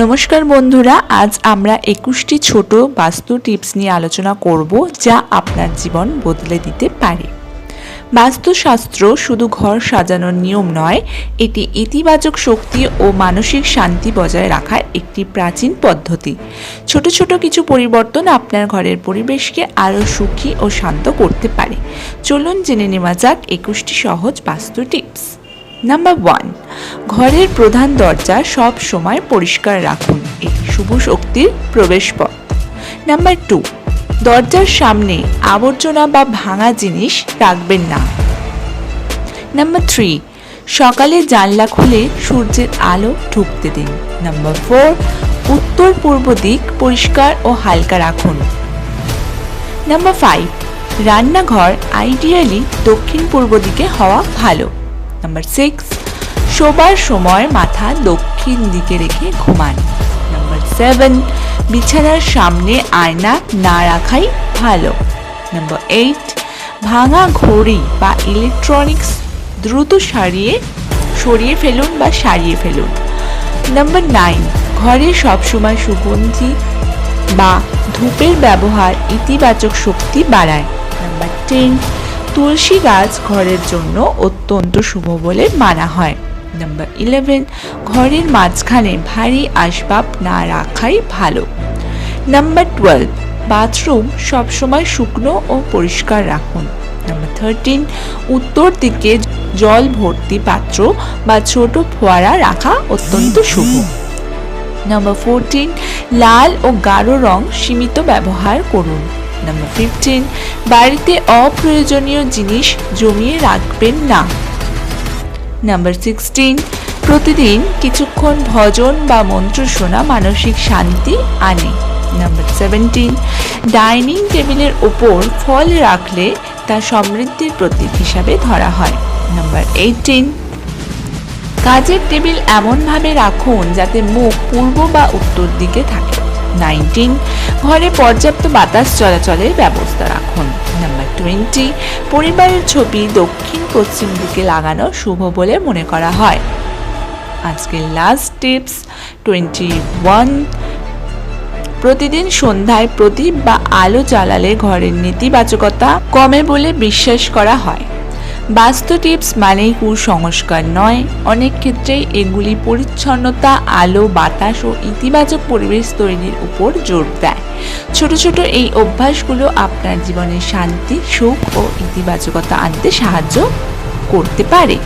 নমস্কার বন্ধুরা, আজ আমরা 21টি ছোট বাস্তু টিপস নিয়ে আলোচনা করব যা আপনার জীবন বদলে দিতে পারে। বাস্তুশাস্ত্র শুধু ঘর সাজানোর নিয়ম নয়, এটি ইতিবাচক শক্তি ও মানসিক শান্তি বজায় রাখার একটি প্রাচীন পদ্ধতি। ছোট ছোট কিছু পরিবর্তন আপনার ঘরের পরিবেশকে আরও সুখী ও শান্ত করতে পারে। চলুন জেনে নেওয়া যাক 21টি সহজ বাস্তু টিপস। নাম্বার 1, ঘরের প্রধান দরজা সব সময় পরিষ্কার রাখুন, এটি শুভ শক্তির প্রবেশপথ। নাম্বার 2, দরজার সামনে আবর্জনা বা ভাঙা জিনিস রাখবেন না। নাম্বার 3, সকালে জানলা খুলে সূর্যের আলো ঢুকতে দিন। নাম্বার 4, উত্তর পূর্ব দিক পরিষ্কার ও হালকা রাখুন। নাম্বার 5, রান্নাঘর আইডিয়ালি দক্ষিণ পূর্ব দিকে হওয়া ভালো। নাম্বার 6, শোবার সময় মাথা দক্ষিণ দিকে রেখে ঘুমান। নাম্বার 7, বিছানার সামনে আয়না না রাখাই ভালো। নাম্বার 8, ভাঙা ঘড়ি বা ইলেকট্রনিক্স দ্রুত সরিয়ে ফেলুন বা সারিয়ে ফেলুন। নাম্বার 9, ঘরে সবসময় সুগন্ধি বা ধূপের ব্যবহার ইতিবাচক শক্তি বাড়ায়। নাম্বার 10, তুলসী গাছ ঘরের জন্য অত্যন্ত শুভ বলে মানা হয়। নাম্বার 11, ঘরের মাঝখানে ভারী আসবাব না রাখাই ভালো। নাম্বার 12, বাথরুম সবসময় শুকনো ও পরিষ্কার রাখুন। নাম্বার 13, উত্তর দিকে জল ভর্তি পাত্র বা ছোট ফোয়ারা রাখা অত্যন্ত শুভ। নাম্বার 14, লাল ও গাঢ় রং সীমিত ব্যবহার করুন। নাম্বার 15, বাড়িতে অপ্রয়োজনীয় জিনিস জমিয়ে রাখবেন না। নাম্বার 16, প্রতিদিন কিছুক্ষণ ভজন বা মন্ত্র শোনা মানসিক শান্তি আনে। নাম্বার 17, ডাইনিং টেবিলের ওপর ফল রাখলে তা সমৃদ্ধির প্রতীক হিসাবে ধরা হয়। নাম্বার 18, কাজের টেবিল এমনভাবে রাখুন যাতে মুখ পূর্ব বা উত্তর দিকে থাকে। 19, ঘরে পর্যাপ্ত বাতাস চলাচলের ব্যবস্থা রাখুন। নাম্বার 20, পরিবারের ছবি দক্ষিণ পশ্চিম দিকে লাগানো শুভ বলে মনে করা হয়। আজকের লাস্ট টিপস 21, প্রতিদিন সন্ধ্যায় প্রদীপ বা আলো জ্বালালে ঘরের নেতিবাচকতা কমে বলে বিশ্বাস করা হয়। বাস্তু টিপস মানেই কুসংস্কার নয়, অনেক ক্ষেত্রেই এগুলি পরিচ্ছন্নতা, আলো, বাতাস ও ইতিবাচক পরিবেশ তৈরির উপর জোর দেয়। ছোট ছোট এই অভ্যাসগুলো আপনার জীবনে শান্তি, সুখ ও ইতিবাচকতা আনতে সাহায্য করতে পারে।